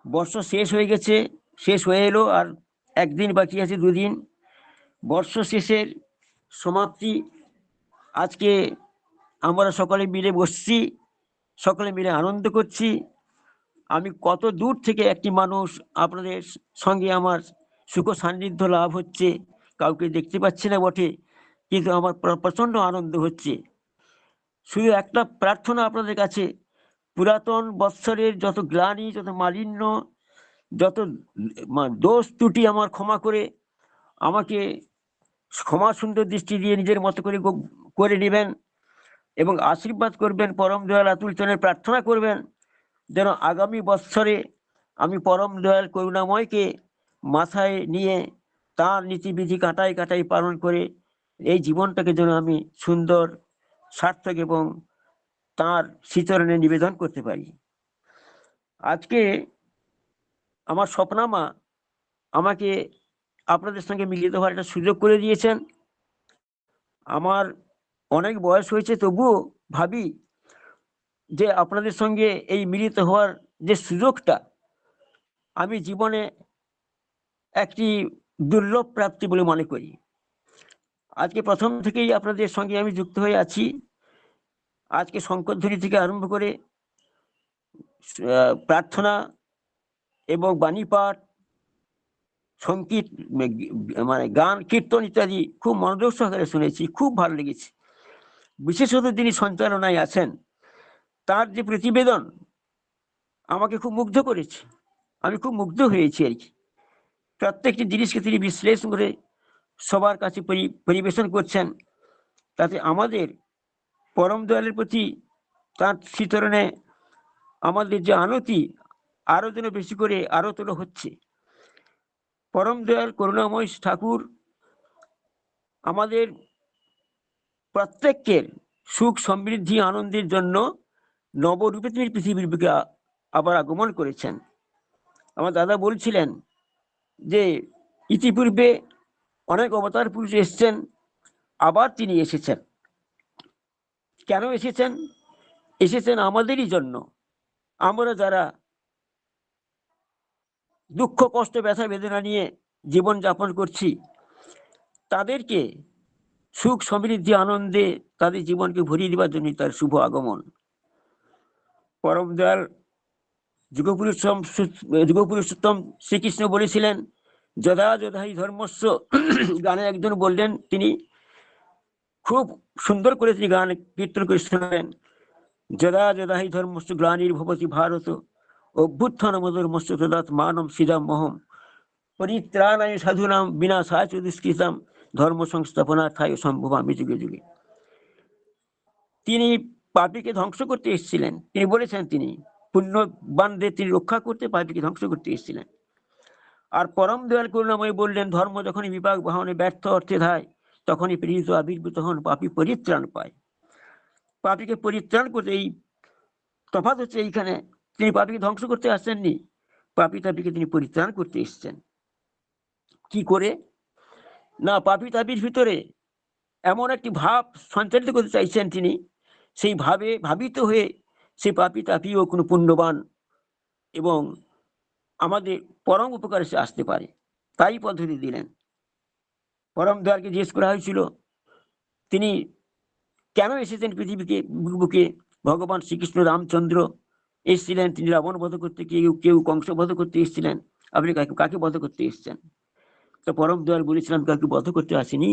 বর্ষ শেষ হয়ে গেছে, শেষ হয়ে এলো, আর একদিন বাকি আছে, দুদিন। বর্ষ শেষের সমাপ্তি। আজকে আমরা সকলে মিলে বসছি, সকলে মিলে আনন্দ করছি। আমি কত দূর থেকে একটি মানুষ, আপনাদের সঙ্গে আমার সুখ সান্নিধ্য লাভ হচ্ছে, কাউকে দেখতে পাচ্ছি না বটে, কিন্তু আমার প্রচন্ড আনন্দ হচ্ছে। শুধু একটা প্রার্থনা আপনাদের কাছে, পুরাতন বৎসরের যত গ্লানি, যত মালিন্য, যত দোষ ত্রুটি আমার ক্ষমা করে আমাকে ক্ষমা সুন্দর দৃষ্টি দিয়ে নিজের মতো করে করে নেবেন এবং আশীর্বাদ করবেন। পরম দয়াল আতুল চরণে প্রার্থনা করবেন যেন আগামী বৎসরে আমি পরম দয়াল করুণাময়কে মাথায় নিয়ে তার নীতিবিধি কাটাই কাটাই পালন করে এই জীবনটাকে যেন আমি সুন্দর, সার্থক এবং তার শ্রীচরণে নিবেদন করতে পারি। আজকে আমার স্বপ্নামা আমাকে আপনাদের সঙ্গে মিলিত হওয়ার একটা সুযোগ করে দিয়েছেন। আমার অনেক বয়স হয়েছে, তবুও ভাবি যে আপনাদের সঙ্গে এই মিলিত হওয়ার যে সুযোগটা আমি জীবনে একটি দুর্লভ প্রাপ্তি বলে মনে করি। আজকে প্রথম থেকেই আপনাদের সঙ্গে আমি যুক্ত হয়ে আছি। আজকে শঙ্করধ্বনি থেকে আরম্ভ করে প্রার্থনা এবং বাণী পাঠ, সংগীত, মানে গান, কীর্তন ইত্যাদি খুব মনোযোগ সহকারে শুনেছি, খুব ভালো লেগেছে। বিশেষত যিনি সঞ্চালনায় আছেন তার যে প্রতিবেদন আমাকে খুব মুগ্ধ করেছে, আমি খুব মুগ্ধ হয়েছি আর কি। প্রত্যেকটি জিনিসকে তিনি বিশ্লেষণ করে সবার কাছে পরিবেশন করছেন, তাতে আমাদের পরম দয়ালের প্রতি তার শ্রীচরণে আমাদের যে আনতি আরো যেন বেশি করে আরো তোলা হচ্ছে। পরম দয়াল করুণাময় ঠাকুর আমাদের প্রত্যেকের সুখ সমৃদ্ধি আনন্দের জন্য নবরূপে তিনি পৃথিবীর বুকে আবার আগমন করেছেন। আমার দাদা বলছিলেন যে ইতিপূর্বে অনেক অবতার পুরুষ এসেছেন, আবার তিনি এসেছেন। কেন এসেছেন? এসেছেন আমাদেরই জন্য। আমরা যারা দুঃখ কষ্ট ব্যথা বেদনা নিয়ে জীবন যাপন করছি, তাদেরকে সুখ সমৃদ্ধি আনন্দে তাদের জীবনকে ভরিয়ে দেওয়ার জন্য তার শুভ আগমন। পরম দয়াল যুগপুরুষোত্তম শ্রীকৃষ্ণ বলেছিলেন যদা যদাহি ধর্মস্য। গানে একজন বললেন, তিনি খুব সুন্দর করে তিনি গান কীর্তন করে শোনালেন, যদা যদাহি ধর্মস্য গ্লানির্ভবতি ভারত অভ্যুত্থানমধর্মস্য তদাত্মানম সৃজাম্যহম পরিত্রাণায় সাধুনাম বিনাশায় চ দুষ্কৃতাম ধর্ম সংস্থাপনার্থায় সম্ভবামি যুগে যুগে। তিনি পাপীকে ধ্বংস করতে এসেছিলেন। তিনি বলেছেন তিনি পুণ্যবানদের তিনি রক্ষা করতে, পাপীকে ধ্বংস করতে এসেছিলেন। আর পরম দয়াল করুণাময় বললেন, ধর্ম যখনই বিপাক বাহনে ব্যর্থ অর্থে ধায়, তখনই প্রেরিত আবির্ভূত হন, পাপী পরিত্রাণ পায়। পাপীকে পরিত্রাণ করতে, এই তফাৎ হচ্ছে এইখানে, তিনি পাপীকে ধ্বংস করতে আসছেননি, পাপী তাপীকে তিনি পরিত্রাণ করতে এসেছেন। কি করে? না, পাপী তাপীর ভিতরে এমন একটি ভাব সঞ্চালিত করতে চাইছেন তিনি, সেই ভাবে ভাবিত হয়ে সেই পাপী তাপীও কোনো পুণ্যবান এবং আমাদের পরম উপকারে সে আসতে পারে, তাই পদ্ধতি দিলেন। পরম দয়ালকে জিজ্ঞেস করা হয়েছিল তিনি কেন এসেছেন পৃথিবীকে বুকে। ভগবান শ্রীকৃষ্ণ রামচন্দ্র এসেছিলেন, তিনি রাবণ বধ করতে, কেউ কেউ কংস বধ করতে এসেছিলেন। আপনি কাকে বধ করতে এসেছেন? তো পরম দয়াল বলেছিলাম, কাউকে বধ করতে আসিনি,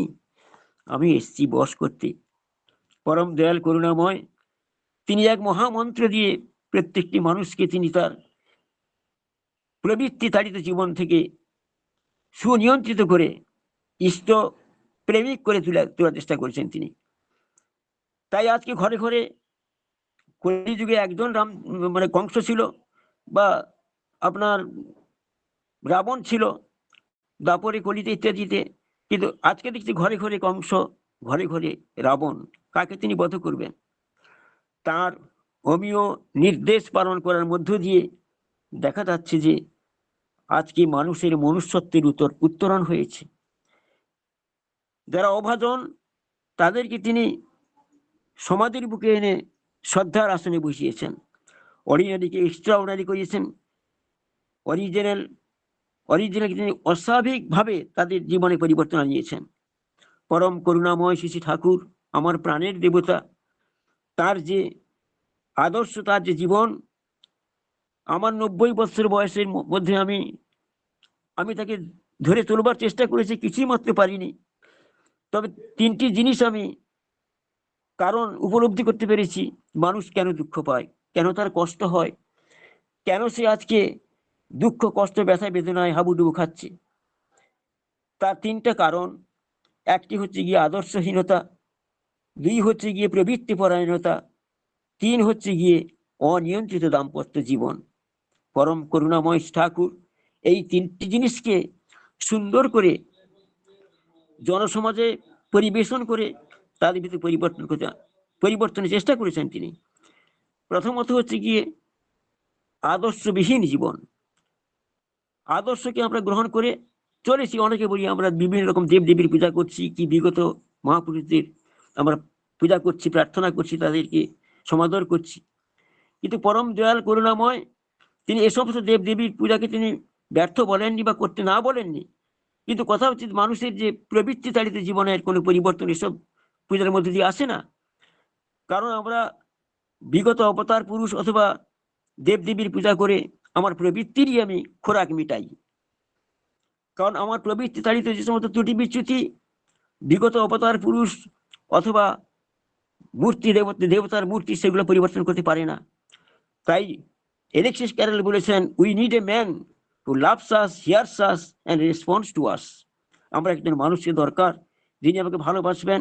আমি এসেছি বশ করতে। পরম দয়াল করুণাময় তিনি এক মহামন্ত্র দিয়ে প্রত্যেকটি মানুষকে তিনি তার প্রবৃত্তি তাড়িত জীবন থেকে সুনিয়ন্ত্রিত করে ইষ্ট প্রেমিক করে তোলার চেষ্টা করেছেন তিনি। তাই আজকে ঘরে ঘরে কলিযুগে একজন রাম, মানে কংস ছিল, বা আপনার রাবণ ছিল দাপরে কলিতে ইত্যাদিতে, কিন্তু আজকে দেখছি ঘরে ঘরে কংস, ঘরে ঘরে রাবণ। কাকে তিনি বধ করবেন? তার হোমিও নির্দেশ পালন করার মধ্য দিয়ে দেখা যাচ্ছে যে আজকে মানুষের মনুষ্যত্বের উত্তরণ হয়েছে। যারা অভাজন তাদেরকে তিনি সমাধির বুকে এনে শ্রদ্ধার আসনে বসিয়েছেন, অর্ডিনারিকে এক্সট্রা অর্ডিনারি করিয়েছেন, অরিজিনাল অরিজিনাল তিনি অস্বাভাবিকভাবে তাদের জীবনে পরিবর্তন আনিয়েছেন। পরম করুণাময় শ্রী শ্রী ঠাকুর, আমার প্রাণের দেবতা, তার যে আদর্শ, তার যে জীবন, আমার 90 বছর বয়সের মধ্যে আমি তাকে ধরে তোলবার চেষ্টা করেছি, কিছুই মাত্র পারিনি। তবে 3টি জিনিস আমি কারণ উপলব্ধি করতে পেরেছি। মানুষ কেন দুঃখ পায়, কেন তার কষ্ট হয়, কেন সে আজকে দুঃখ, কষ্ট, ব্যথা, বেদনায় হাবুডুবু খাচ্ছে। তার 3টা কারণ। একটি হচ্ছে গিয়ে আদর্শহীনতা, 2 হচ্ছে গিয়ে প্রবৃত্তি পরায়ণতা, 3 হচ্ছে গিয়ে অনিয়ন্ত্রিত দাম্পত্য জীবন। পরম করুণাময় ঠাকুর এই 3টি জিনিসকে সুন্দর করে জনসমাজে পরিবেশন করে তাদের ভিতরে পরিবর্তনের চেষ্টা করেছেন তিনি। প্রথমত হচ্ছে গিয়ে আদর্শবিহীন জীবন। আদর্শকে আমরা গ্রহণ করে চলেছি। অনেকে বলি আমরা বিভিন্ন রকম দেবদেবীর পূজা করছি, কি বিগত মহাপুরুষদের আমরা পূজা করছি, প্রার্থনা করছি, তাদেরকে সমাদর করছি। কিন্তু পরম দয়াল করুণাময় তিনি এ সমস্ত দেবদেবীর পূজাকে তিনি ব্যর্থ বলেননি বা করতে না বলেননি। কিন্তু কথা হচ্ছে মানুষের যে প্রবৃত্তি চালিত জীবনের কোনো পরিবর্তন এসব পূজার মধ্যে দিয়ে আসে না। কারণ আমরা বিগত অবতার পুরুষ অথবা দেবদেবীর পূজা করে আমার প্রবৃত্তিরই আমি খোরাক মিটাই। কারণ আমার প্রবৃত্তি চালিত যে সমস্ত ত্রুটি বিচ্যুতি বিগত অবতার পুরুষ অথবা মূর্তি দেবতার মূর্তি সেগুলো পরিবর্তন করতে পারে না। তাই এলেক্সিস ক্যারল বলেছেন, we need a man who loves us, here's us and response to us. আমরা একজন মানুষের দরকার যিনি আমাকে ভালোবাসবেন,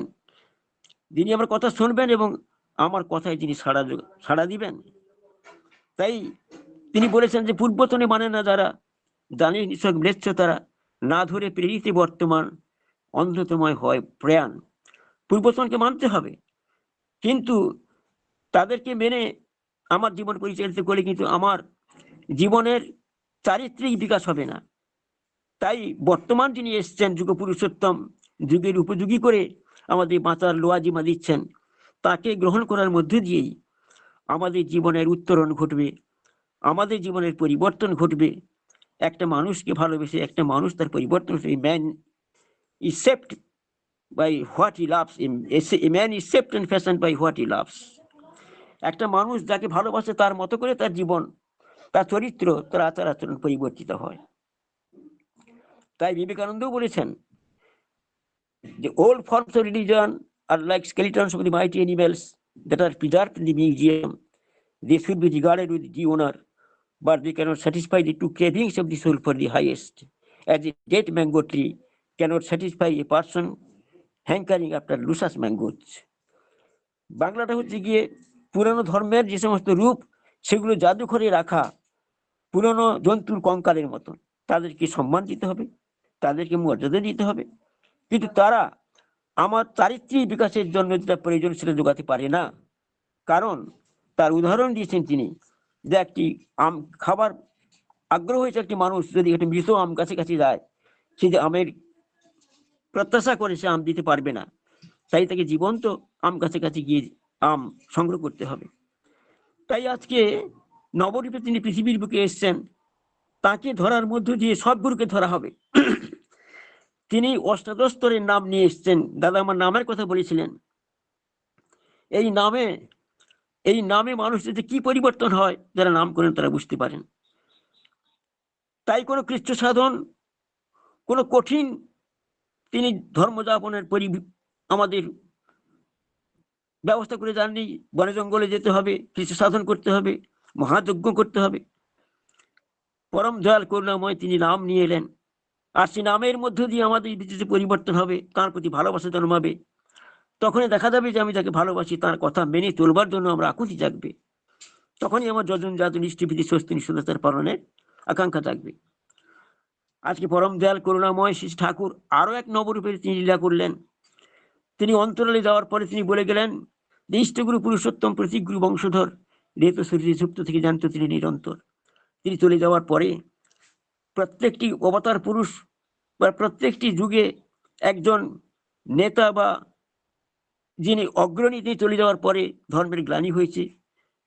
যিনি আমার কথা শুনবেন এবং আমার কথায় যিনি সাড়া দিবেন। তাই তিনি বলেছেন যে পূর্বতনে মানে না যারা, জানে নিছক ম্লেচ্ছ তারা, না ধরে প্রেরিতে বর্তমান, অন্ধতময় হয় প্রয়াণ। পূর্বতনকে মানতে হবে, কিন্তু তাদেরকে মেনে আমার জীবন পরিচালিত করে কিন্তু আমার জীবনের চারিত্রিক বিকাশ হবে না। তাই বর্তমান যিনি এসছেন যুগ পুরুষোত্তম, যুগের উপযোগী করে আমাদের বাঁচার লোয়াজিমা দিচ্ছেন, তাকে গ্রহণ করার মধ্যে দিয়েই আমাদের জীবনের উত্তরণ ঘটবে, আমাদের জীবনের পরিবর্তন ঘটবে। একটা মানুষকে ভালোবেসে একটা মানুষ তার পরিবর্তন ঘটবে। Man is saved by what he loves, a man is saved and fashioned by what he loves. একটা মানুষ যাকে ভালোবাসে তার মতো করে তার জীবন, তার চরিত্র, তার আচার আচরণ পরিবর্তিত হয়। তাই বিবেকানন্দও বলেছেন যে old forms of religion are like skeletons of the mighty animals that are preserved in the museum. They should be regarded with due honor, but they cannot satisfy the true cravings of the soul for the highest, as a dead mango tree cannot satisfy a person hankering after luscious mangoes. বাংলাটা হচ্ছে গিয়ে পুরানো ধর্মের যে সমস্ত রূপ সেগুলো জাদুঘরে রাখা পুরনো জন্তুর কঙ্কালের মতন। তাদেরকে সম্মান দিতে হবে, তাদেরকে মর্যাদা দিতে হবে, কিন্তু তারা আমার চারিত্রিক বিকাশের জন্য যেটা প্রয়োজন সেটা যোগাতে পারে না। কারণ তার উদাহরণ দিয়েছেন তিনি, যে একটি আম খাবার আগ্রহ হয়েছে একটি মানুষ যদি একটি মৃত আম কাছে কাছে যায়, সে যে আমের প্রত্যাশা করে সে আম দিতে পারবে না, তাই তাকে জীবন্ত আম কাছে কাছে গিয়ে আম সংগ্রহ করতে হবে। তাই আজকে নবরূপে তিনি পৃথিবীর বুকে এসছেন, তাকে ধরার মধ্য দিয়ে সব গুরুকে ধরা হবে। তিনি অষ্টাদশ স্তরের নাম নিয়ে এসছেন। দাদা আমার নামের কথা বলেছিলেন, এই নামে মানুষের যে কি পরিবর্তন হয় যারা নাম করেন তারা বুঝতে পারেন। তাই কোনো কৃচ্ছ সাধন, কোনো কঠিন তিনি ধর্মযাপনের আমাদের ব্যবস্থা করে যাননি। বনে জঙ্গলে যেতে হবে, কৃচ্ছ সাধন করতে হবে, মহাযজ্ঞ করতে হবে। পরম দয়াল করুণাময় তিনি নাম নিয়ে এলেন, আর সেই নামের মধ্য দিয়ে আমাদের যে পরিবর্তন হবে, তার প্রতি ভালোবাসা জন্মাবে। তখনই দেখা যাবে যে আমি যাকে ভালোবাসি তার কথা মেনে চলবার জন্য আমরা আকুতি জাগবে। তখনই আমার যজন জাত নিষ্ঠীভীতি স্বস্তি নিঃসন্দেহের পালনের আকাঙ্ক্ষা জাগবে। আজকে পরম দয়াল করুণাময় শ্রী ঠাকুর আরো এক নবরূপের তিনি লীলা করলেন। তিনি অন্তরালে যাওয়ার পরে তিনি বলে গেলেন যে ইষ্টগুরু পুরুষোত্তম প্রতিগুরু বংশধর রেত শরীরে সুপ্ত থেকে জানত তিনি নিরন্তর। তিনি চলে যাওয়ার পরে প্রত্যেকটি অবতার পুরুষ বা প্রত্যেকটি যুগে একজন নেতা বা যিনি অগ্রণী তিনি চলে যাওয়ার পরে ধর্মের গ্লানি হয়েছে,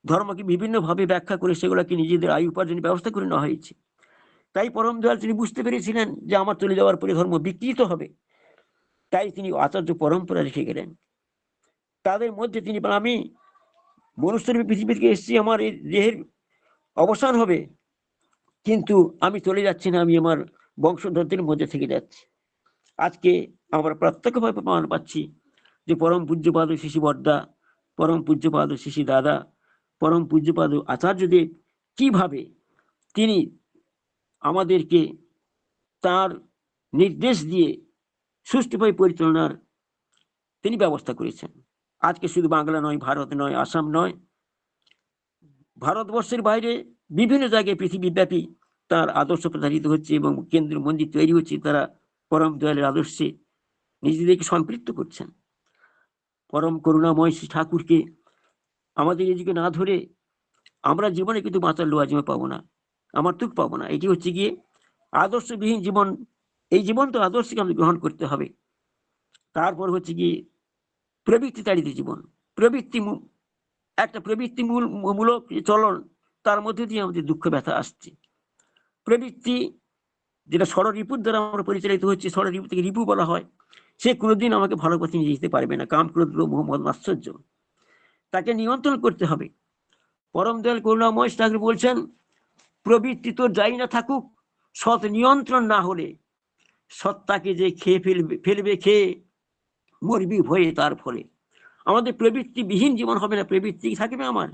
ধর্মকে বিভিন্নভাবে ব্যাখ্যা করে সেগুলোকে নিজেদের আয় উপার্জনের ব্যবস্থা করে নেওয়া হয়েছে। তাই পরম দয়াল তিনি বুঝতে পেরেছিলেন যে আমার চলে যাওয়ার পরে ধর্ম বিকৃত হবে, তাই তিনি আচার্য পরম্পরা রেখে গেলেন। তাদের মধ্যে তিনি বলেন, আমি মনুষ্যরূপে পৃথিবী থেকে এসেছি, আমার এই দেহের অবসান হবে, কিন্তু আমি চলে যাচ্ছি না, আমি আমার বংশধরদের মধ্যে থেকে যাচ্ছি। আজকে আমরা প্রত্যক্ষভাবে প্রমাণ পাচ্ছি যে পরম পূজ্যপাদ শিশু বর্দা, পরম পূজ্যপাদ শিশু দাদা, পরম পূজ্যপাদ আচার্যদেব কিভাবে তিনি আমাদেরকে তার নির্দেশ দিয়ে সুষ্ঠুভাবে পরিচালনার তিনি ব্যবস্থা করেছেন। আজকে শুধু বাংলা নয়, ভারত নয়, আসাম নয়, ভারতবর্ষের বাইরে বিভিন্ন জায়গায় পৃথিবীব্যাপী তার আদর্শ প্রচারিত হচ্ছে এবং কেন্দ্রীয় মন্দির তৈরি হচ্ছে। তারা পরম দয়ালের আদর্শে নিজেদেরকে সম্পৃক্ত করছেন। পরম করুণাময় শ্রী ঠাকুরকে আমাদের এদিকে না ধরে আমরা জীবনে কিন্তু বাঁচার লোয়াজিমা পাবো না, আমার তুক পাবো না। এটি হচ্ছে গিয়ে আদর্শবিহীন জীবন। এই জীবন তো আদর্শকে আমাদের গ্রহণ করতে হবে। তারপর হচ্ছে গিয়ে প্রবৃত্তি তাড়িত জীবন, প্রবৃত্তি একটা প্রবৃত্তি মূলক চলন, তার মধ্যে দিয়ে আমাদের দুঃখ ব্যথা আসছে। প্রবৃত্তি যেটা ষড়রিপুর দ্বারা আমরা পরিচালিত হচ্ছে, ষড়রিপু থেকে রিপু বলা হয়, সে কোনোদিন আমাকে ভালো পথে নিয়ে যেতে পারবে না। কাম, ক্রোধ, লোভ, মোহ, মদ, মাৎসর্য, তাকে নিয়ন্ত্রণ করতে হবে। পরম দয়াল করুণাময় ঠাকুর বলছেন, প্রবৃত্তি তো যাই না থাকুক, সৎ নিয়ন্ত্রণ না হলে সত্তাকে যে খেয়ে ফেলবে খেয়ে মরবি ভয়ে তার ফলে। আমাদের প্রবৃত্তিবিহীন জীবন হবে না, প্রবৃত্তি থাকবে আমার।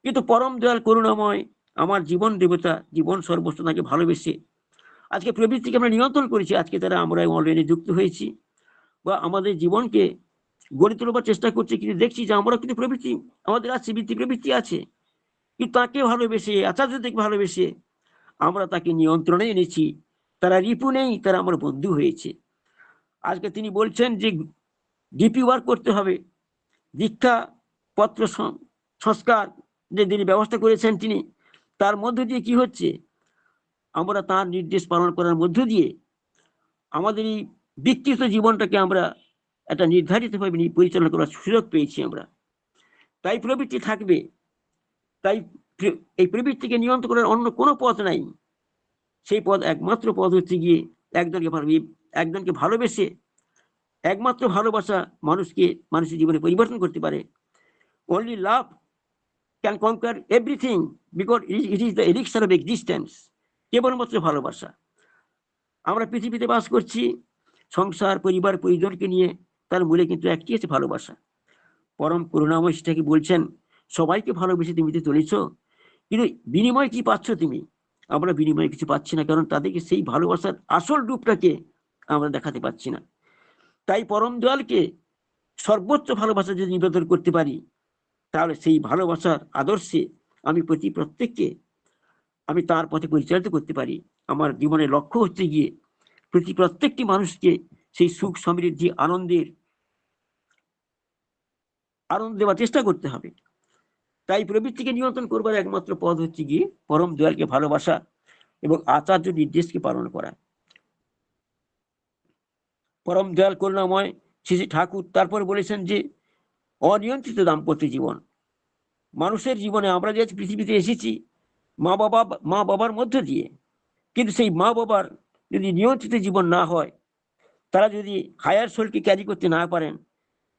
কিন্তু পরম দয়াল করুণাময় আমার জীবন দেবতা, জীবন সর্বস্ব তাকে ভালোবেসে আজকে প্রবৃত্তিকে আমরা নিয়ন্ত্রণ করেছি। আজকে তারা আমরা অলরেডি যুক্ত হয়েছি বা আমাদের জীবনকে গড়ে তোলবার চেষ্টা করছি, কিন্তু দেখছি যে আমরা কিন্তু প্রবৃত্তি আমাদের আছে, বৃত্তি প্রবৃত্তি আছে, কিন্তু তাকে ভালোবেসে, আচার্যদেরকে ভালোবেসে আমরা তাকে নিয়ন্ত্রণে এনেছি। তারা রিপু নেই, তারা আমার বন্ধু হয়েছে। আজকে তিনি বলছেন যে ডিপি ওয়ার্ক করতে হবে, দীক্ষা পত্র সংস্কার যে তিনি ব্যবস্থা করেছেন তিনি, তার মধ্য দিয়ে কি হচ্ছে, আমরা তার নির্দেশ পালন করার মধ্য দিয়ে আমাদের এই বিকৃত জীবনটাকে আমরা একটা নির্ধারিতভাবে পরিচালনা করার সুযোগ পেয়েছি আমরা। তাই প্রবৃত্তি থাকবে, তাই এই প্রবৃত্তিকে নিয়ন্ত্রণ করার অন্য কোনো পথ নাই। সেই পথ, একমাত্র পথ হচ্ছে গিয়ে একজনকে ভালোবেসে, একমাত্র ভালোবাসা মানুষের জীবনে পরিবর্তন করতে পারে। only love can conquer everything because it is the elixir of existence. কেবলমাত্র ভালোবাসা। আমরা পৃথিবীতে বাস করছি সংসার, পরিবার, পরিজনকে নিয়ে, তার মূলে কিন্তু একটি আছে, ভালোবাসা। পরম করুণাময় সেটাকে বলছেন, সবাইকে ভালোবেসে তুমি তো চলেছ, কিন্তু বিনিময় কি পাচ্ছ তুমি? আমরা বিনিময়ে কিছু পাচ্ছি না, কারণ তাদেরকে সেই ভালোবাসার আসল রূপটাকে আমরা দেখাতে পাচ্ছি না। তাই পরম দয়ালকে সর্বোচ্চ ভালোবাসা যদি নিবেদন করতে পারি, তাহলে সেই ভালোবাসার আদর্শে আমি প্রত্যেককে আমি তার পথে পরিচালিত করতে পারি। আমার জীবনের লক্ষ্য হচ্ছে গিয়ে প্রত্যেকটি মানুষকে সেই সুখ, সমৃদ্ধি, আনন্দ দেওয়ার চেষ্টা করতে হবে। তাই প্রবৃত্তিকে নিয়ন্ত্রণ করবার একমাত্র পথ হচ্ছে গিয়ে পরম দয়ালকে ভালোবাসা এবং আচার্য নির্দেশকে পালন করা। পরম দয়াল করুণাময় শ্রী ঠাকুর তারপর বলেছেন যে অনিয়ন্ত্রিত দাম্পত্য জীবন, মানুষের জীবনে আমরা যে পৃথিবীতে এসেছি মা বাবার মধ্য দিয়ে, কিন্তু সেই মা বাবার যদি নিয়ন্ত্রিত জীবন না হয়, তারা যদি হায়ার সোলকে ক্যারি করতে না পারেন,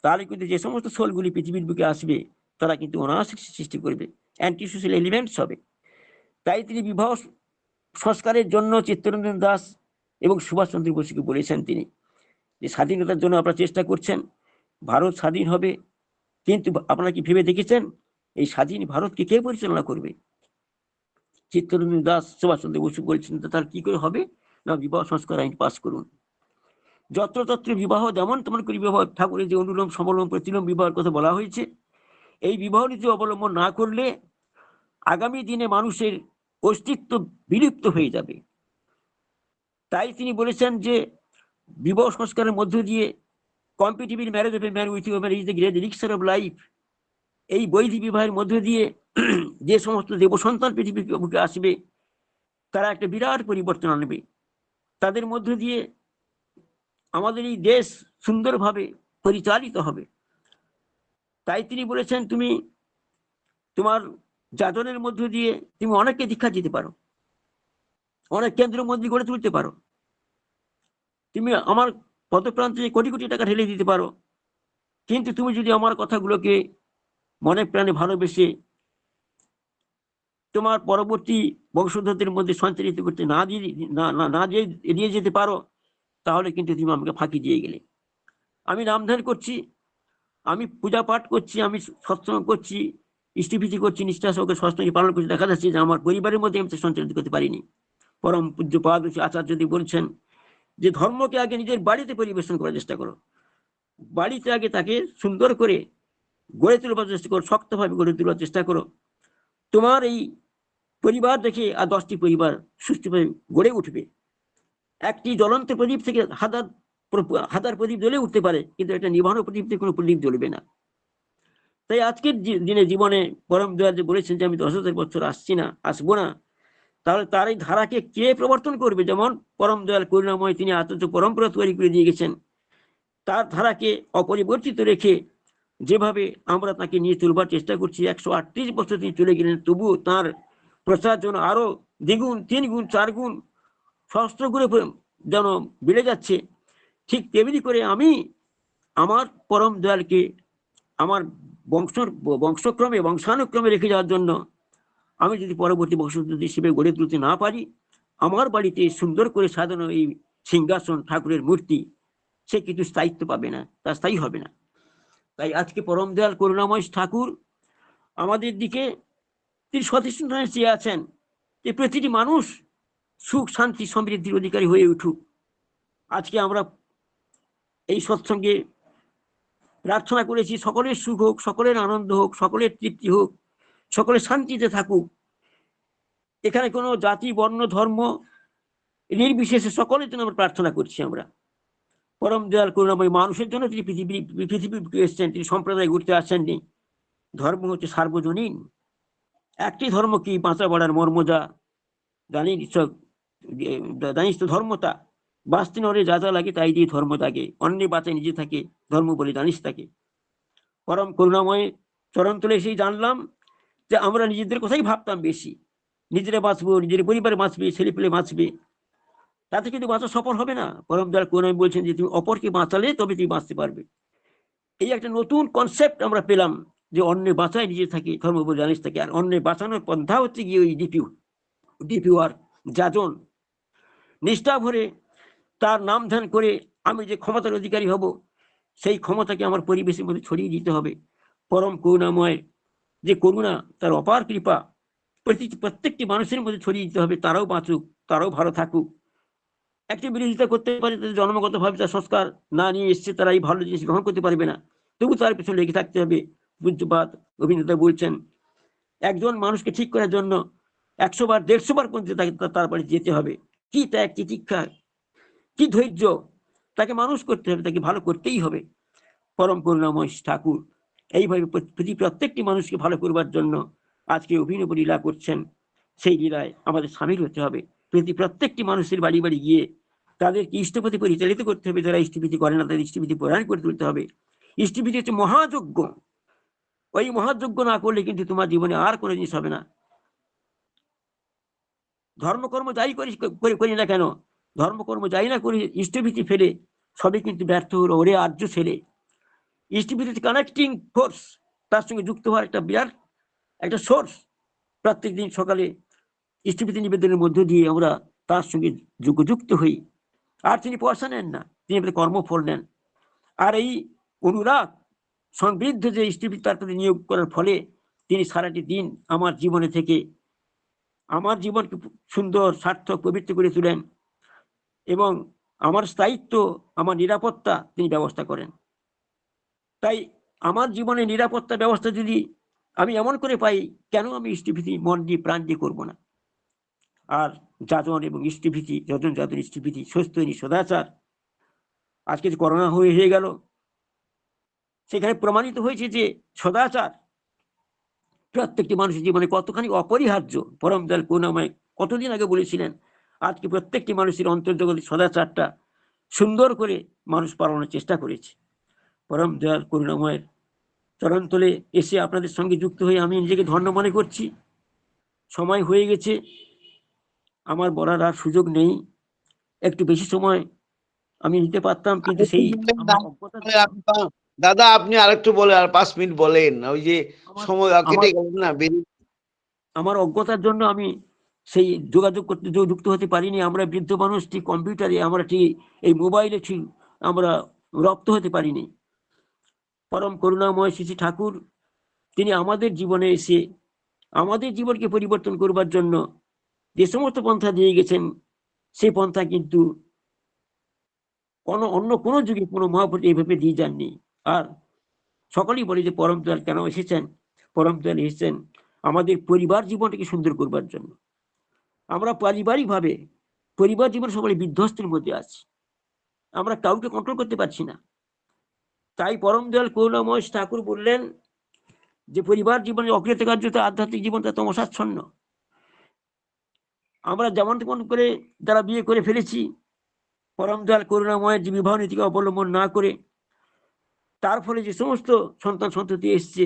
তাহলে কিন্তু যে সমস্ত সোলগুলি পৃথিবীর বুকে আসবে, তারা কিন্তু অনায়াসে সৃষ্টি করবে, অ্যান্টি সোশ্যাল এলিমেন্টস হবে। তাই তিনি বিবাহ সংস্কারের জন্য চিত্তরঞ্জন দাস এবং সুভাষচন্দ্র বসুকে বলেছেন তিনি যে স্বাধীনতার জন্য আপনারা চেষ্টা করছেন, ভারত স্বাধীন হবে, কিন্তু আপনারা কি ভেবে দেখেছেন এই স্বাধীন ভারতকে কে পরিচালনা করবে? চিত্তরঞ্জন দাস, সুভাষচন্দ্র বসু বলছেন, তার কি করে হবে না, বিবাহ সংস্কার আইন পাস করুন। যত্রতত্র বিবাহ যেমন তেমন করে বিবাহ, ঠাকুরের যে অনুলোম সমলোম প্রতিলোম বিবাহের কথা বলা হয়েছে, এই বিবাহ নীতি অবলম্বন না করলে আগামী দিনে মানুষের অস্তিত্ব বিলুপ্ত হয়ে যাবে। তাই তিনি বলেছেন যে বিবাহ সংস্কারের মধ্য দিয়ে competitive marriage of a man with woman is the great elixir of life. এই বৈদিক বিবাহের মধ্য দিয়ে যে সমস্ত দেব সন্তান পৃথিবীর বুকে আসবে, তারা একটা বিরাট পরিবর্তন আনবে। তাদের মধ্য দিয়ে আমাদের এই দেশ সুন্দরভাবে পরিচালিত হবে। তাই তিনি বলেছেন, তুমি তোমার যাজনের মধ্য দিয়ে তুমি অনেককে দীক্ষা দিতে পারো, অনেক কেন্দ্র মন্দির গড়ে তুলতে পারো, তুমি আমার পদপ্রান্তে কোটি কোটি টাকা ঢেলে দিতে পারো, কিন্তু তুমি যদি আমার কথাগুলোকে মনে প্রাণে ভালোবেসে তোমার পরবর্তী বংশধরদের মধ্যে সঞ্চারিত করতে না দিয়ে না দিয়ে এড়িয়ে যেতে পারো, তাহলে কিন্তু তুমি আমাকে ফাঁকি দিয়ে গেলে। আমি নামধান করছি, আমি পূজা পাঠ করছি, আমি সৎসঙ্গ করছি, ইষ্টিভীতি করছি, নিষ্ঠা সহকারে সৎসঙ্গ পালন করছি, দেখা যাচ্ছে যে আমার পরিবারের মধ্যে আমি সঞ্চালিত করতে পারিনি। পরম পূজ্যপাদ আচার্যদি বলছেন যে ধর্মকে আগে নিজের বাড়িতে পরিবেশন করার চেষ্টা করো, বাড়িতে আগে তাকে সুন্দর করে গড়ে তোলবার চেষ্টা করো, শক্তভাবে গড়ে তোলার চেষ্টা করো। তোমার এই পরিবার দেখে আর 10টি পরিবার সুষ্ঠুভাবে গড়ে উঠবে। একটি জ্বলন্ত প্রদীপ থেকে হাজার প্রদীপ জ্বলে উঠতে পারে, কিন্তু একটা নিভানো প্রদীপ থেকে কোনো প্রদীপ জ্বলবে না। তাই আজকের দিনে জীবনে পরম দয়াল যে বলেছেন যে আমি 10,000 বছর আসবো না, তাহলে তার এই ধারাকে কে প্রবর্তন করবে? যেমন পরম দয়াল করুণাময় তিনি আচার্য পরম্পরা তৈরি করে দিয়ে গেছেন, তার ধারাকে অপরিবর্তিত রেখে যেভাবে আমরা তাকে নিয়ে চলবার চেষ্টা করছি, 138 বছর তিনি চলে গেলেন, তবুও তার প্রচার জন্য আরো দ্বিগুণ, 3 গুণ, 4 গুণ, সহস্র গুণে যেন বেড়ে যাচ্ছে। ঠিক তেমনি করে আমি আমার পরম দয়ালকে আমার বংশক্রমে বংশানুক্রমে রেখে যাওয়ার জন্য আমি যদি পরবর্তী বংশধর হিসেবে গড়ে তুলতে না পারি, আমার বাড়িতে সুন্দর করে সাজানো এই সিংহাসন, ঠাকুরের মূর্তি, সে কিছু স্থায়িত্ব পাবে না, তা স্থায়ী হবে না। তাই আজকে পরম দয়াল করুণাময় ঠাকুর আমাদের দিকে তিনি সচেতন চেয়ে আছেন যে প্রতিটি মানুষ সুখ, শান্তি, সমৃদ্ধির অধিকারী হয়ে উঠুক। আজকে আমরা এই সৎসঙ্গে প্রার্থনা করেছি সকলের সুখ হোক, সকলের আনন্দ হোক, সকলের তৃপ্তি হোক, সকলের শান্তিতে থাকুক। এখানে কোনো জাতি, বর্ণ, ধর্ম নির্বিশেষে সকলের জন্য আমরা প্রার্থনা করছি। আমরা পরম দয়াল করুণাময় মানুষের জন্য তিনি পৃথিবী এসেছেন, তিনি সম্প্রদায় ঘুরতে আসেননি। ধর্ম হচ্ছে সার্বজনীন। একটি ধর্ম কি বাঁচা বাড়ার মর্মজা জানিস তো ধর্মতা, বাঁচতে নরে যা যা লাগে তাই দিয়ে ধর্ম থাকে, অন্যে বাঁচে নিজে থাকে, ধর্ম বলে জানিস তাকে। পরম করুণাময় চরণ তলে এসেই জানলাম যে আমরা নিজেদের কথাই ভাবতাম বেশি, নিজেরা বাঁচবো, নিজের পরিবারে বাঁচবে, ছেলে পেলে বাঁচবে, তাতে কিন্তু বাঁচা সফল হবে না। পরম দয়াল করুণাময় বলছেন যে তুমি অপরকে বাঁচালে তবে তুমি বাঁচতে পারবে। এই একটা নতুন কনসেপ্ট আমরা পেলাম যে অন্যে বাঁচায় নিজে থাকে, ধর্ম বলে জানিস থাকে। আর অন্যে বাঁচানোর পন্থা হচ্ছে গিয়ে ওই ডিপিওয়ার যাজন, নিষ্ঠা ভরে তার নাম ধ্যান করে আমি যে ক্ষমতার অধিকারী হব, সেই ক্ষমতাকে আমার পরিবেশের মধ্যে ছড়িয়ে দিতে হবে। পরম করুণাময় যে করুণা, তার অপার কৃপা প্রত্যেকটি মানুষের মধ্যে ছড়িয়ে দিতে হবে, তারাও বাঁচুক, তারাও ভালো থাকুক। একটি বিরোধিতা করতে পারে, তাদের জন্মগতভাবে তার সংস্কার না নিয়ে এসছে, তারা এই ভালো জিনিস গ্রহণ করতে পারবে না, তবু তার পিছনে লেগে থাকতে হবে। পূজ্যপাত অভিনেতা বলছেন একজন মানুষকে ঠিক করার জন্য 100 বার 150 বার পর্যন্ত তাকে তারপরে যেতে হবে। কি ত্যাগ, কি শিক্ষা, কি ধৈর্য, তাকে মানুষ করতে হবে, তাকে ভালো করতেই হবে। পরম করুণাময় ঠাকুর এইভাবে প্রত্যেকটি মানুষকে ভালো করবার জন্য আজকে অভিনব লীলা করছেন। সেই লীলায় আমাদের সামিল হতে হবে। প্রত্যেকটি মানুষের বাড়ি বাড়ি গিয়ে তাদেরকে ইষ্টপতি পরিচালিত করতে হবে, যারা ইষ্টভীতি করে না তাদের ইষ্টভীতি পরায়ণ করে তুলতে হবে। ইষ্টভীতি হচ্ছে মহাযজ্ঞ, ওই মহাযজ্ঞ না করলে কিন্তু তোমার জীবনে আর কোনো জিনিস হবে না। ধর্মকর্ম যাই করি না কেন, ধর্মকর্ম যাই না করি, ইষ্টভীতি ফেলে সবই কিন্তু ব্যর্থ হলো। ওরে আর্য ছেলে, ইষ্টভীতি কানেক্টিং ফোর্স, তার সঙ্গে যুক্ত হওয়ার একটা বিরাট একটা সোর্স। প্রত্যেক দিন সকালে ইষ্টভীতি নিবেদনের মধ্য দিয়ে আমরা তার সঙ্গে যুক্ত হই। আর তিনি পয়সা নেন না, তিনি আমাদের কর্মফল নেন। আর এই অনুরাগ সমৃদ্ধ যে ইষ্টভীতি তার প্রতি নিয়োগ করার ফলে তিনি সারাটি দিন আমার জীবনে থেকে আমার জীবনকে সুন্দর, সার্থক, পবিত্র করে তোলেন এবং আমার স্থায়িত্ব, আমার নিরাপত্তা তিনি ব্যবস্থা করেন। তাই আমার জীবনে নিরাপত্তা ব্যবস্থা যদি আমি এমন করে পাই, কেন আমি ইষ্টভীতি মন দিয়ে প্রাণ দিয়ে করবো না? আর যাজন এবং ইষ্টভীতি, যজন যাজন ইষ্টভীতি, স্বস্তি সদাচার, আজকে যে করোনা হয়ে গেল, সেখানে প্রমাণিত হয়েছে যে সদাচার প্রত্যেকটি মানুষের জীবনে কতখানি অপরিহার্য। পরম দয়াল করুণাময় কতদিন আগে বলেছিলেন, আজকে প্রত্যেকটি মানুষের অন্তর্জগতে সদাচারটা সুন্দর করে মানুষ পালনের চেষ্টা করেছে। পরম দয়াল করুণাময়ের চরণতলে এসে আপনাদের সঙ্গে যুক্ত হয়ে আমি নিজেকে ধন্য মনে করছি। সময় হয়ে গেছে, আমার বলার আর সুযোগ নেই। একটু বেশি সময় আমি নিতে পারতাম, কিন্তু সেই আমার অজ্ঞতার দাদা আপনি আরেকটু বলে আর 5 মিনিট বলেন, ওই যে সময় কেটে গেল না আমার অজ্ঞতার জন্য আমি সেই যোগাযোগ করতে যুক্ত হতে পারিনি। আমরা বৃদ্ধ মানুষ, ঠিক কম্পিউটারে, আমরা ঠিক এই মোবাইলে ঠিক আমরা রপ্ত হতে পারিনি। পরম করুণাময় শ্রী ঠাকুর তিনি আমাদের জীবনে এসে আমাদের জীবনকে পরিবর্তন করবার জন্য যে সমস্ত পন্থা দিয়ে গেছেন, সেই পন্থা কিন্তু অন্য কোনো যুগে কোনো মহাপুরুষ এইভাবে দিয়ে যাননি। আর সকলেই বলে যে পরম দয়াল কেন এসেছেন? পরম দয়াল এসেছেন আমাদের পরিবার জীবনটাকে সুন্দর করবার জন্য। আমরা পারিবারিকভাবে পরিবার জীবন সকলে বিধ্বস্তের মধ্যে আছি, আমরা কাউকে কন্ট্রোল করতে পারছি না। তাই পরম দয়াল করুণাময় ঠাকুর বললেন যে পরিবার জীবনের অকৃতকার্যতা, আধ্যাত্মিক জীবনটা তমসাচ্ছন্ন। আমরা যেমন তেমন করে যারা বিয়ে করে ফেলেছি, পরম দয়াল করুণাময়ের যে বিবাহ নীতিকে অবলম্বন না করে, তার ফলে যে সমস্ত সন্তান সন্ততি এসছে,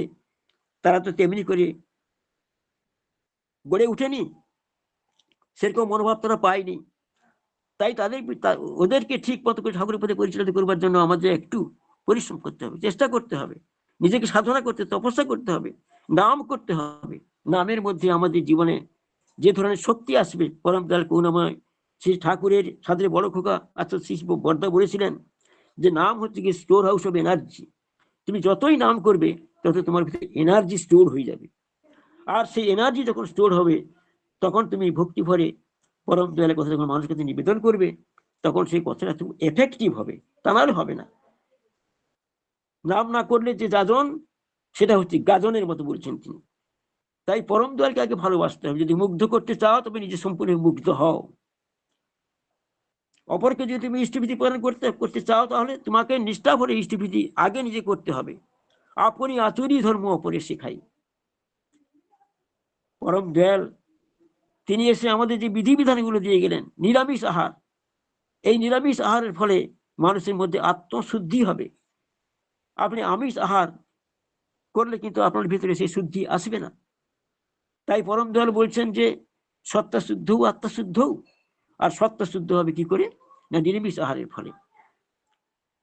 তারা তো তেমনি করে গড়ে উঠেনি, সেরকম মনোভাব তারা পায়নি। তাই ওদেরকে ঠিক মতো করে ঠাকুরের পথে পরিচালিত করবার জন্য আমাদের একটু পরিশ্রম করতে হবে, চেষ্টা করতে হবে, নিজেকে সাধনা করতে, তপস্যা করতে হবে, নাম করতে হবে। নামের মধ্যে আমাদের জীবনে যে ধরনের শক্তি আসবে, পরম দয়াল করুণাময় শ্রী ঠাকুরের সাথে বড় খোকা আচ্ছা শ্রী বর্দা বলেছিলেন যে নাম হচ্ছে কি স্টোর হাউস অফ এনার্জি। তুমি যতই নাম করবে তত তোমার ভিতরে এনার্জি স্টোর হয়ে যাবে। আর সেই এনার্জি যখন স্টোর হবে, তখন তুমি ভক্তি ভরে পরম দয়ালের কথা যখন মানুষের কাছে নিবেদন করবে, তখন সেই কথাটা তুমি এফেক্টিভ হবে, তা নাহলে হবে না। নাম না করলে যে যাজন, সেটা হচ্ছে গাজনের মতো বলছেন তিনি। তাই পরম দয়ালকে আগে ভালোবাসতে হবে। যদি মুগ্ধ করতে চাও তবে নিজে সম্পূর্ণ মুগ্ধ হও। অপরকে যদি তুমি ইষ্টভীতি প্রদান করতে চাও, তাহলে তোমাকে নিষ্ঠা ভরে ইষ্টভীতি আগে নিজে করতে হবে। আপনি আচুরি ধর্ম অপরে শেখাই। পরম দয়াল তিনি এসে আমাদের যে বিধিবিধানগুলো দিয়ে গেলেন, নিরামিষ আহার, এই নিরামিষ আহারের ফলে মানুষের মধ্যে আত্মশুদ্ধি হবে। আপনি আমিষ আহার করলে কিন্তু আপনার ভিতরে সেই শুদ্ধি আসবে না। তাই পরম দয়াল বলছেন যে সত্তা শুদ্ধ আত্মা শুদ্ধ। আর সত্তা শুদ্ধ হবে কি করে? না নিরামিষ আহারের ফলে।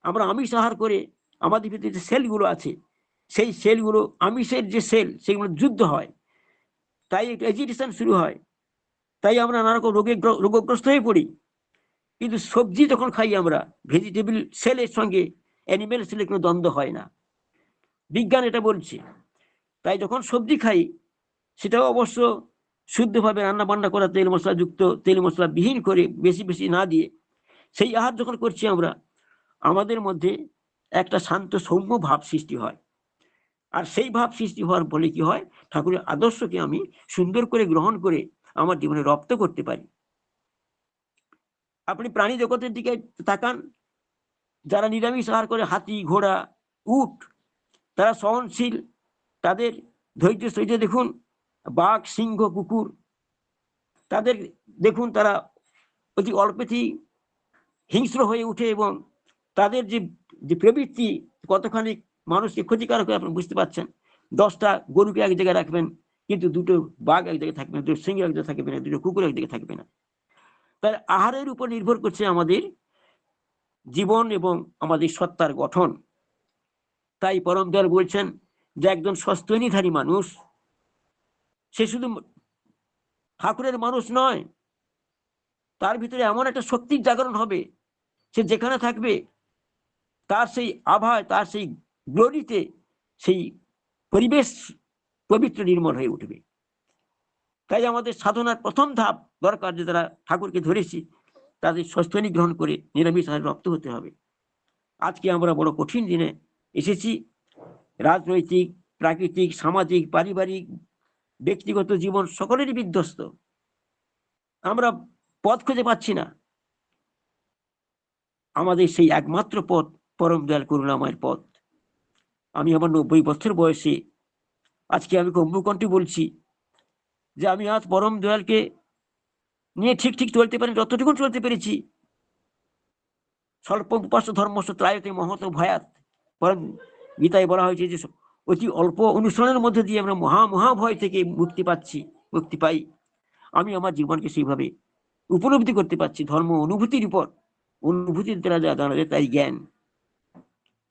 আমরা আমিষ আহার করে আমাদের ভিতরে যে সেলগুলো আছে, সেই সেলগুলো, আমিষের যে সেল, সেগুলো যুদ্ধ হয়, তাই এজিটেশন শুরু হয়, তাই আমরা নানা রকম রোগগ্রস্ত হয়ে পড়ি। কিন্তু সবজি যখন খাই আমরা, ভেজিটেবল সেলের সঙ্গে অ্যানিমেল সেলের কোনো দ্বন্দ্ব হয় না, বিজ্ঞান এটা বলছে। তাই যখন সবজি খাই, সেটাও অবশ্য শুদ্ধভাবে রান্না বান্না করা, তেল মশলা যুক্ত, তেল মশলা বিহীন করে, বেশি বেশি না দিয়ে সেই আহার যখন করছি আমরা, আমাদের মধ্যে একটা শান্ত সৌম্য ভাব সৃষ্টি হয়। আর সেই ভাব সৃষ্টি হওয়ার ফলে কি হয়? ঠাকুরের আদর্শকে আমি সুন্দর করে গ্রহণ করে আমার জীবনে রপ্ত করতে পারি। আপনি প্রাণী জগতের দিকে তাকান, যারা নিরামিষ আহার করে, হাতি, ঘোড়া, উট, তারা সহনশীল, তাদের ধৈর্য সহ্য দেখুন। বাঘ, সিংহ, কুকুর, তাদের দেখুন তারা অতি অল্পেতেই হিংস্র হয়ে উঠে, এবং তাদের যে প্রবৃত্তি কতখানি মানুষকে ক্ষতিকারক হয় আপনি বুঝতে পারছেন। 10টা গরুকে এক জায়গায় রাখবেন, কিন্তু 2টো বাঘ এক জায়গায় থাকবে না, 2টো সিংহ এক জায়গায় থাকবে না, 2টো কুকুর এক জায়গায় থাকবে না। তাই আহারের উপর নির্ভর করছে আমাদের জীবন এবং আমাদের সত্তার গঠন। তাই পরম দয়াল বলছেন যে একজন সস্তনীধারী মানুষ, সে শুধু ঠাকুরের মানুষ নয়, তার ভিতরে এমন একটা শক্তির জাগরণ হবে, সে যেখানে থাকবে তার সেই আভায়, তার সেই গ্লোরিতে সেই পরিবেশ পবিত্র নির্মল হয়ে উঠবে। তাই আমাদের সাধনার প্রথম ধাপ দরকার, যে যারা ঠাকুরকে ধরেছি তাদের সস্তনী গ্রহণ করে নিরামিষ আহারে রপ্ত হতে হবে। আজকে আমরা বড় কঠিন দিনে এসেছি। রাজনৈতিক, প্রাকৃতিক, সামাজিক, পারিবারিক, ব্যক্তিগত জীবন সকলেরই বিধ্বস্ত। আমরা পথ খুঁজে পাচ্ছি না। আমাদের সেই একমাত্র পথ পরম দয়াল করুণাময়ের পথ। আমি আমার 90 বছর বয়সে আজকে আমি কম্বুকণ্ঠে বলছি যে আমি আজ পরম দয়ালকে নিয়ে ঠিক ঠিক চলতে পারি, যতটুকু চলতে পেরেছি। স্বল্প উপাস্য ধর্মস্য ত্রায়তে মহত ভয়াত, পরম গীতায় বলা হয়েছে যে অতি অল্প অনুসরণের মধ্যে দিয়ে আমরা মহাভয় থেকে মুক্তি পাই। আমি আমার জীবনকে সেইভাবে উপলব্ধি করতে পারছি। ধর্ম অনুভূতির উপর, অনুভূতির দ্বারা যা দাঁড়াবে তাই জ্ঞান।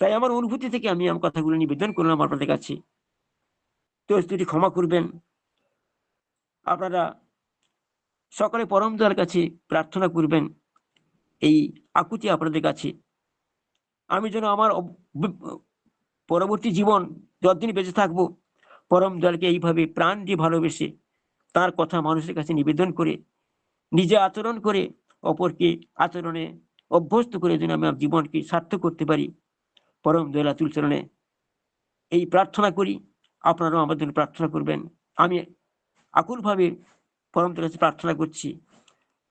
তাই আমার অনুভূতি থেকে আমি আমার কথাগুলো নিবেদন করলাম আপনাদের কাছে। তো যদি ক্ষমা করবেন। আপনারা সকলে পরম দয়ার কাছে প্রার্থনা করবেন, এই আকুতি আপনাদের কাছে, আমি যেন আমার পরবর্তী জীবন যতদিন বেঁচে থাকবো, পরম দয়ালকে এইভাবে প্রাণ দিয়ে ভালোবেসে তার কথা মানুষের কাছে নিবেদন করে, নিজে আচরণ করে, অপরকে আচরণে অভ্যস্ত করে যেন আমি আমার জীবনকে সার্থক করতে পারি। পরম দয়াল আতুল চরণে এই প্রার্থনা করি। আপনারাও আমার জন্য প্রার্থনা করবেন। আমি আকুল ভাবে পরম দয়ালের কাছে প্রার্থনা করছি,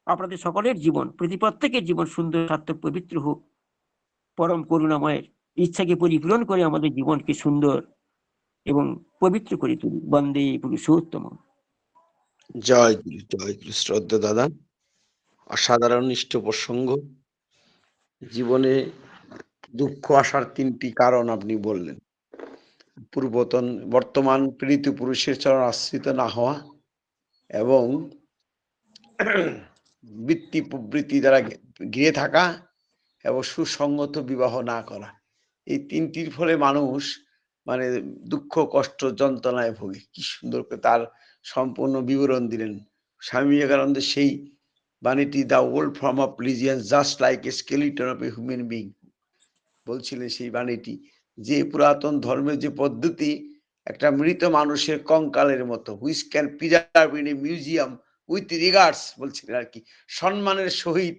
আপনাদের সকলের জীবন, প্রত্যেকের জীবন সুন্দর, সার্থক, পবিত্র হোক। পরম করুণাময়ের ইচ্ছাকে পরিপূরণ করে আমাদের জীবনকে সুন্দর এবং পবিত্র করে তুলি। বন্দে পুরুষোত্তম। জয় গুরু, জয় গুরু। শ্রদ্ধা দাদা, অসাধারণ ইষ্ট প্রসঙ্গ। জীবনে দুঃখ আসার 3টি কারণ আপনি বললেন। পূর্বতন বর্তমান প্রীত পুরুষের চরণ আশ্রিত না হওয়া এবং বৃত্তি প্রবৃত্তি দ্বারা ঘিরে থাকা এবং সুসংগত বিবাহ না করা। এই 3টির ফলে মানুষ মানে দুঃখ, কষ্ট, যন্ত্রণায় ভোগে। কি সুন্দর করে তার সম্পূর্ণ বিবরণ দিলেন স্বামী বিবেকানন্দের সেই বাণীটি, the old form of religion just like a skeleton of a human being. বলছিলেন সেই বাণীটি যে পুরাতন ধর্মের যে পদ্ধতি একটা মৃত মানুষের কঙ্কালের মতো, which can preserve in a museum with regards, বলছিলেন আর কি, সম্মানের সহিত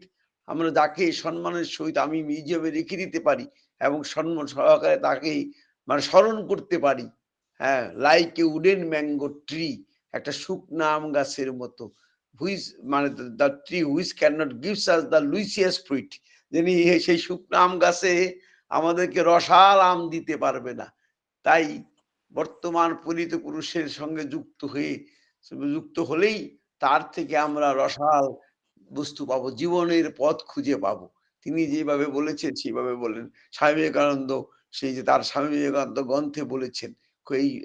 আমরা যাকে সম্মানের সহিত আমি মিউজিয়ামে রেখে দিতে পারি এবং সম্মান সহকারে তাকে মানে স্মরণ করতে পারি। হ্যাঁ, like a wooden mango tree, একটা শুকনা আম গাছের মতো, হুইচ মানে the tree which can not gives us the luscious fruit, যিনি সেই শুকনা আম গাছে আমাদেরকে রসাল আম দিতে পারবে না। তাই বর্তমান পরিত পুরুষের সঙ্গে যুক্ত হলেই তার থেকে আমরা রসাল বস্তু পাবো, জীবনের পথ খুঁজে পাবো। তিনি যেভাবে বলেছেন সেইভাবে বললেন। স্বামী বিবেকানন্দ সেই যে তার স্বামী বিবেকানন্দ গ্রন্থে বলেছেন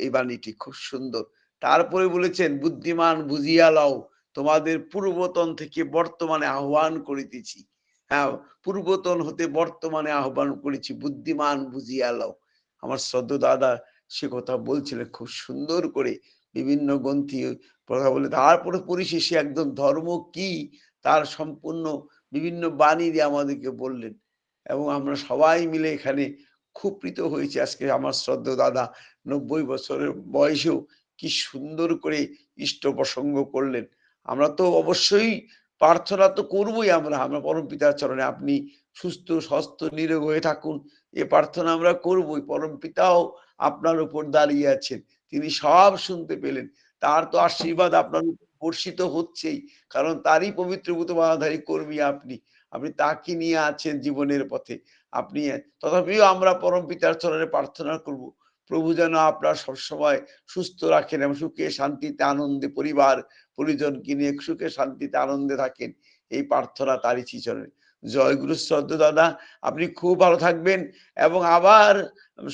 এই বাণীটি খুব সুন্দর। তারপরে বলেছেন, বুদ্ধিমান বুঝিয়া লও, তোমাদের পূর্বতন থেকে বর্তমানে আহ্বান করিতেছি। হ্যাঁ, পূর্বতন হতে বর্তমানে আহ্বান করেছি, বুদ্ধিমান বুঝিয়া লও। আমার শ্রদ্ধা দাদা সে কথা বলছিলেন খুব সুন্দর করে, বিভিন্ন গ্রন্থি কথা বলে। তারপরে পরিশেষে একদম ধর্ম কি তার সম্পূর্ণ বিভিন্ন বাণী দিয়ে আমাদেরকে বললেন এবং আমরা সবাই মিলে এখানে খুব প্রীত হয়েছি। আজকে আমার শ্রদ্ধা দাদা 90 বছরের বয়সেও কি সুন্দর করে ইষ্ট প্রসঙ্গ করলেন। আমরা তো অবশ্যই প্রার্থনা তো করবোই, আমরা পরম পিতার চরণে আপনি সুস্থ স্বাস্থ্য নিরোগ হয়ে থাকুন, এ প্রার্থনা আমরা করবোই। পরম পিতাও আপনার উপর দাঁড়িয়ে আছেন, তিনি সব শুনতে পেলেন, তার তো আশীর্বাদ আপনার উপর বর্ষিত হচ্ছেই, কারণ তারই পবিত্রভূত বাধাধারী কর্মী আপনি। আপনি তাকে নিয়ে আছেন জীবনের পথে। আপনি তথাপিও আমরা পরম পিতার চরণে প্রার্থনা করব, প্রভু যেন আপনার সবসময় সুস্থ রাখেন এবং সুখে শান্তিতে আনন্দে পরিবার পরিজনকে নিয়ে সুখে শান্তিতে আনন্দে থাকেন, এই প্রার্থনা তারই চরণে। জয় গুরু। শ্রদ্ধা দাদা, আপনি খুব ভালো থাকবেন এবং আবার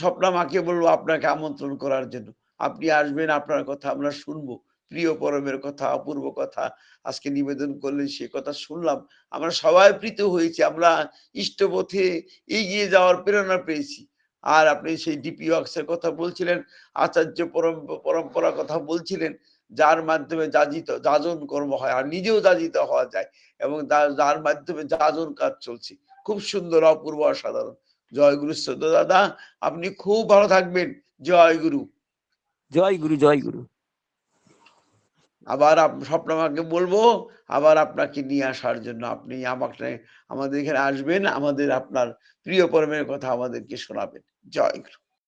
স্বপ্না মাকে বলবো আপনাকে আমন্ত্রণ করার জন্য। আপনি আসবেন, আপনার কথা আমরা শুনবো, প্রিয় পরমের কথা, অপূর্ব কথা আজকে নিবেদন করলেন, সে কথা শুনলাম, আমরা সবাই প্রীত হয়েছি, আমরা ইষ্টপথে এগিয়ে যাওয়ার প্রেরণা পেয়েছি। আর আপনি সেই ডিপি ওয়ার্কসের কথা বলছিলেন, আচার্য পরম্পরা কথা বলছিলেন, যার মাধ্যমে যাজন কর্ম হয় আর নিজেও যাজিত হওয়া যায় এবং যার মাধ্যমে যাজন কাজ চলছে। খুব সুন্দর, অপূর্ব, অসাধারণ। জয় গুরু। শ্রদ্ধা দাদা, আপনি খুব ভালো থাকবেন। জয় গুরু। জয় গুরু, জয় গুরু। আবার স্বপ্নমাকে বলবো আবার আপনাকে নিয়ে আসার জন্য, আপনি আমাদের এখানে আসবেন, আমাদের আপনার প্রিয় পরমের কথা আমাদেরকে শোনাবেন। জয় গুরু।